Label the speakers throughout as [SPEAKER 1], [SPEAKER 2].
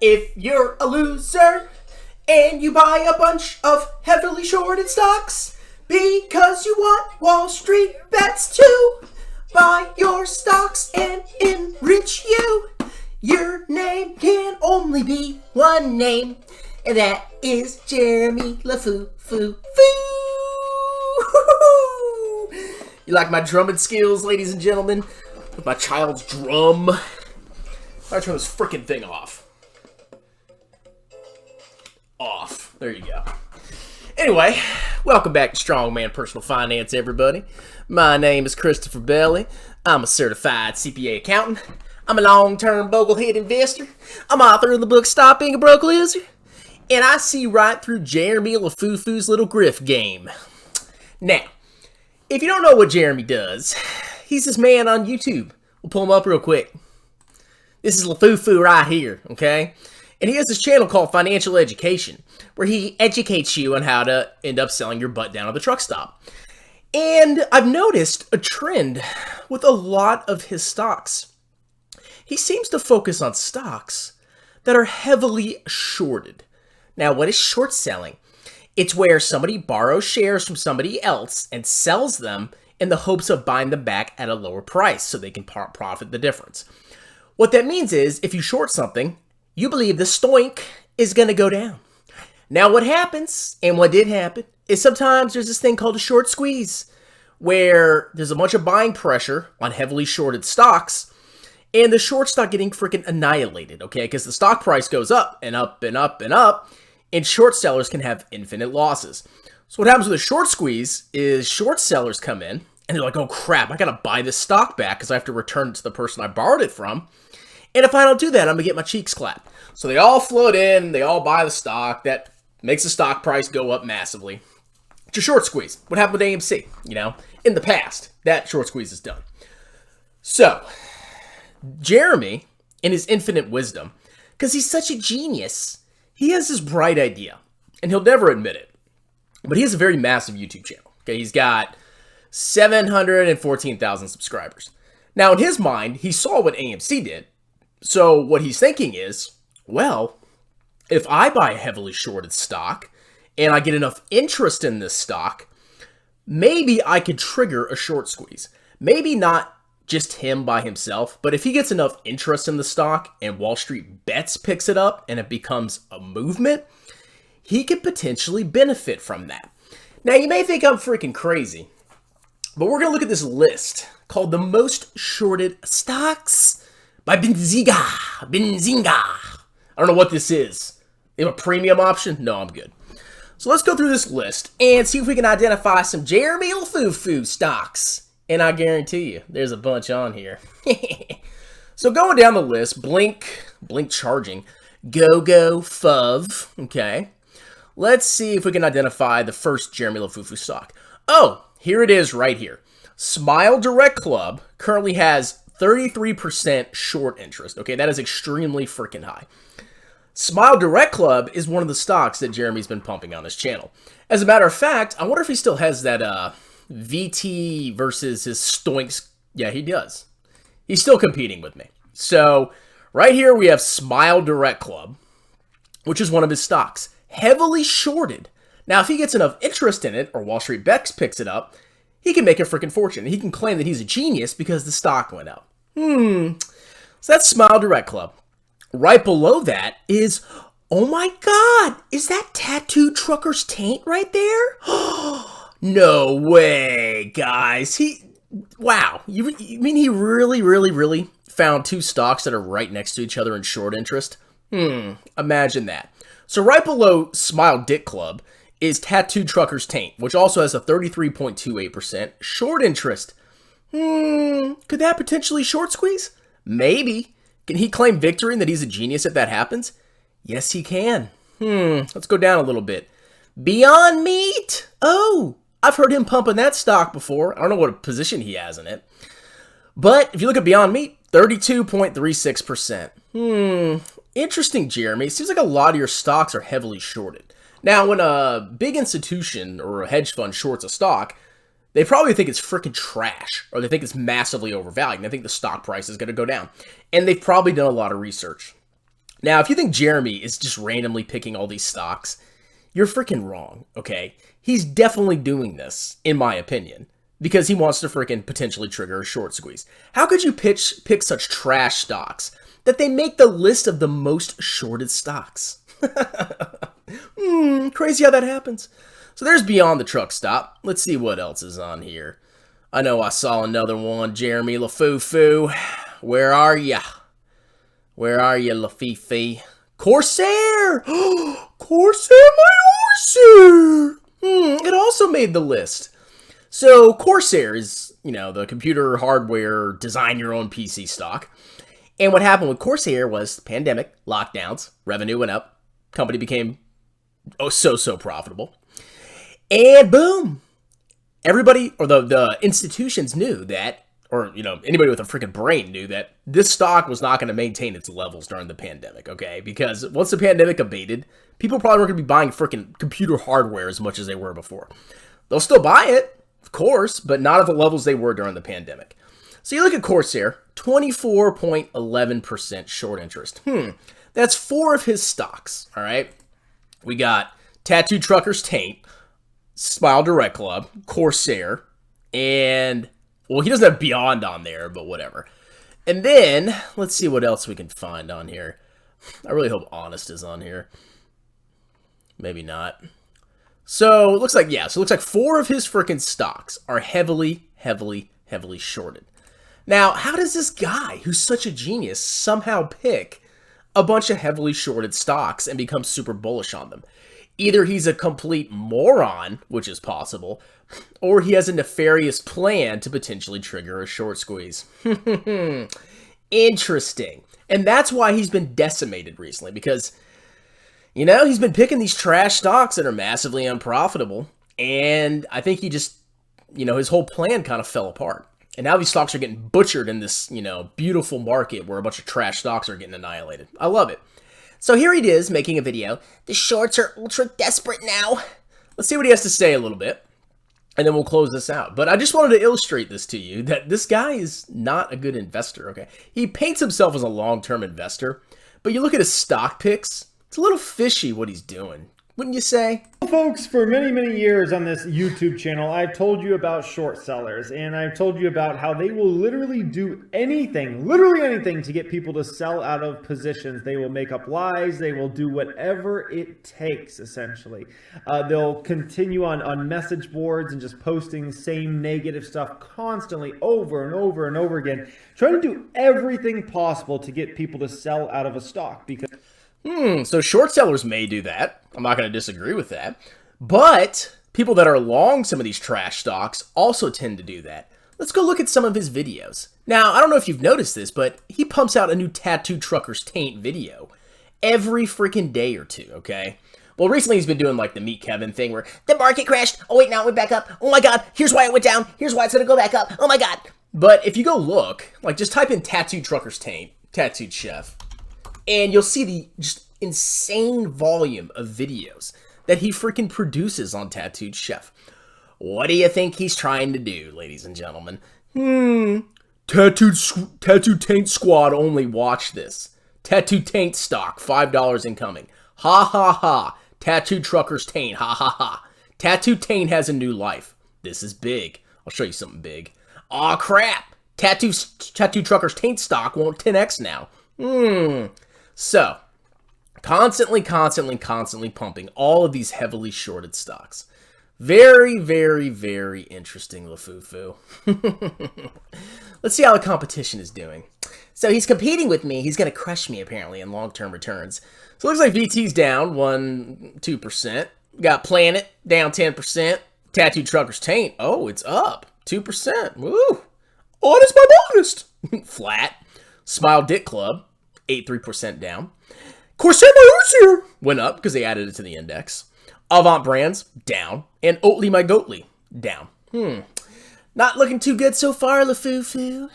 [SPEAKER 1] If you're a loser and you buy a bunch of heavily shorted stocks because you want Wall Street bets to buy your stocks and enrich you, your name can only be one name, and that is Jeremy LaFoo Foo Foo. You like my drumming skills, ladies and gentlemen? With my child's drum. I turn this freaking thing off. Off. There you go. Anyway, welcome back to Strongman Personal Finance, everybody. My name is Christopher Belly. I'm a certified CPA accountant. I'm a long-term boglehead investor. I'm author of the book Stop Being a Broke Loser. And I see right through Jeremy LaFoo-Foo's little grift game. Now, if you don't know what Jeremy does, he's this man on YouTube. We'll pull him up real quick. This is LaFoo-Foo right here, okay? And he has this channel called Financial Education, where he educates you on how to end up selling your butt down at the truck stop. And I've noticed a trend with a lot of his stocks. He seems to focus on stocks that are heavily shorted. Now, what is short selling? It's where somebody borrows shares from somebody else and sells them in the hopes of buying them back at a lower price so they can profit the difference. What that means is, if you short something, you believe the stoink is going to go down. Now, what happens, and what did happen, is sometimes there's this thing called a short squeeze, where there's a bunch of buying pressure on heavily shorted stocks, and the short stock getting freaking annihilated, okay? Because the stock price goes up and up and up and up, and short sellers can have infinite losses. So what happens with a short squeeze is short sellers come in, and they're like, oh crap, I gotta buy this stock back because I have to return it to the person I borrowed it from. And if I don't do that, I'm gonna get my cheeks clapped. So they all float in, they all buy the stock. That makes the stock price go up massively. It's a short squeeze. What happened with AMC? You know, in the past, that short squeeze is done. So, Jeremy, in his infinite wisdom, because he's such a genius, he has this bright idea, and he'll never admit it. But he has a very massive YouTube channel. Okay, he's got 714,000 subscribers. Now, in his mind, he saw what AMC did. So what he's thinking is, well, if I buy a heavily shorted stock and I get enough interest in this stock, maybe I could trigger a short squeeze. Maybe not just him by himself, but if he gets enough interest in the stock and Wall Street Bets picks it up and it becomes a movement, he could potentially benefit from that. Now, you may think I'm freaking crazy, but we're going to look at this list called the most shorted stocks by Benzinga. I don't know what this is. They have a premium option? No, I'm good. So let's go through this list and see if we can identify some Jeremy LaFoo-Foo stocks. And I guarantee you, there's a bunch on here. So going down the list, Blink Charging, GoGo, FUV, okay. Let's see if we can identify the first Jeremy LaFoo-Foo stock. Oh, here it is right here. Smile Direct Club currently has 33% short interest. Okay, that is extremely freaking high. Smile Direct Club is one of the stocks that Jeremy's been pumping on his channel. As a matter of fact, I wonder if he still has that VT versus his stoinks. Yeah, he does. He's still competing with me. So right here we have Smile Direct Club, which is one of his stocks. Heavily shorted. Now, if he gets enough interest in it, or Wall Street Bets picks it up, he can make a freaking fortune. He can claim that he's a genius because the stock went up. So that's Smile Direct Club. Right below that is, oh my God, is that Tattooed Trucker's Taint right there? No way, guys. Wow. You mean he really found two stocks that are right next to each other in short interest? Imagine that. So right below Smile Dick Club is Tattooed Trucker's Taint, which also has a 33.28% short interest. Could that potentially short squeeze? Maybe. Can he claim victory and that he's a genius if that happens? Yes, he can. Let's go down a little bit. Beyond Meat. Oh, I've heard him pumping that stock before. I don't know what position he has in it. But if you look at Beyond Meat, 32.36%. Interesting, Jeremy. It seems like a lot of your stocks are heavily shorted. Now, when a big institution or a hedge fund shorts a stock, they probably think it's freaking trash, or they think it's massively overvalued, and they think the stock price is going to go down. And they've probably done a lot of research. Now, if you think Jeremy is just randomly picking all these stocks, you're freaking wrong, okay? He's definitely doing this, in my opinion, because he wants to freaking potentially trigger a short squeeze. How could you pick such trash stocks that they make the list of the most shorted stocks? Crazy how that happens. So there's Beyond the Truck Stop. Let's see what else is on here. I know I saw another one. Jeremy LaFoo-Foo. Where are ya? Where are you, Lafifi? Corsair! Corsair, my Corsair! It also made the list. So Corsair is, the computer hardware design your own PC stock. And what happened with Corsair was pandemic, lockdowns, revenue went up, company became so profitable. And boom! Everybody, or the institutions knew that, or, anybody with a freaking brain knew that this stock was not going to maintain its levels during the pandemic, okay? Because once the pandemic abated, people probably weren't going to be buying freaking computer hardware as much as they were before. They'll still buy it, of course, but not at the levels they were during the pandemic. So you look at Corsair, 24.11% short interest. That's 4 of his stocks, all right? We got Tattoo Truckers Taint, Smile Direct Club, Corsair, and... well, he doesn't have Beyond on there, but whatever. And then, let's see what else we can find on here. I really hope Honest is on here. Maybe not. So, it looks like, so it looks like 4 of his freaking stocks are heavily shorted. Now, how does this guy, who's such a genius, somehow pick a bunch of heavily shorted stocks and become super bullish on them? Either he's a complete moron, which is possible, or he has a nefarious plan to potentially trigger a short squeeze. Interesting. And that's why he's been decimated recently, because, he's been picking these trash stocks that are massively unprofitable, and I think he just, his whole plan kind of fell apart. And now these stocks are getting butchered in this, beautiful market where a bunch of trash stocks are getting annihilated. I love it. So here he is making a video. The shorts are ultra desperate now. Let's see what he has to say a little bit, and then we'll close this out. But I just wanted to illustrate this to you, that this guy is not a good investor, okay? He paints himself as a long-term investor, but you look at his stock picks, it's a little fishy what he's doing. Wouldn't you say?
[SPEAKER 2] Folks, for many years on this YouTube channel, I've told you about short sellers, and I've told you about how they will literally do anything, literally anything, to get people to sell out of positions. They will make up lies. They will do whatever it takes, essentially. They'll continue on message boards and just posting the same negative stuff constantly over and over again, trying to do everything possible to get people to sell out of a stock. Because
[SPEAKER 1] so short sellers may do that. I'm not going to disagree with that. But people that are long some of these trash stocks also tend to do that. Let's go look at some of his videos. Now, I don't know if you've noticed this, but he pumps out a new Tattoo Truckers Taint video every freaking day or two, okay? Well, recently he's been doing like the Meet Kevin thing where the market crashed. Oh, wait, now it went back up. Oh my God, here's why it went down. Here's why it's going to go back up. Oh my God. But if you go look, like just type in Tattoo Truckers Taint, Tattooed Chef, and you'll see the just insane volume of videos that he freaking produces on Tattooed Chef. What do you think he's trying to do, ladies and gentlemen? Tattooed Taint Squad only watch this. Tattooed Taint stock, $5 incoming. Ha ha ha. Tattooed Truckers Taint, ha ha ha. Tattooed Taint has a new life. This is big. I'll show you something big. Aw crap. Tattooed Truckers Taint stock won't 10x now. So, constantly pumping all of these heavily shorted stocks. Very interesting, LaFoo-Foo. Let's see how the competition is doing. So he's competing with me. He's going to crush me, apparently, in long-term returns. So it looks like VT's down 2%. Got Planet down 10%. Tattooed Truckers Taint, oh, it's up 2%. Woo! Honest my bonus. Flat. Smile Dick Club, 83% down. Corsair my Corsair went up because they added it to the index. Avant Brands, down. And Oatly my Goatly, down. Not looking too good so far, LaFoo-Foo.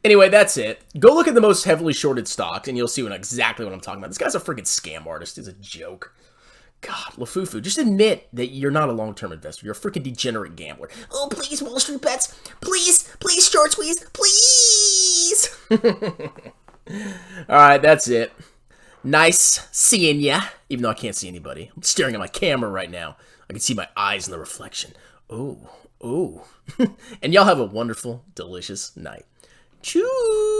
[SPEAKER 1] Anyway, that's it. Go look at the most heavily shorted stocks, and you'll see exactly what I'm talking about. This guy's a freaking scam artist. He's a joke. God, LaFoo-Foo, just admit that you're not a long-term investor. You're a freaking degenerate gambler. Oh, please, Wall Street Bets. Please, short squeeze. Please. All right, that's it. Nice seeing ya. Even though I can't see anybody. I'm staring at my camera right now. I can see my eyes in the reflection. Ooh, ooh. And y'all have a wonderful, delicious night. Choo!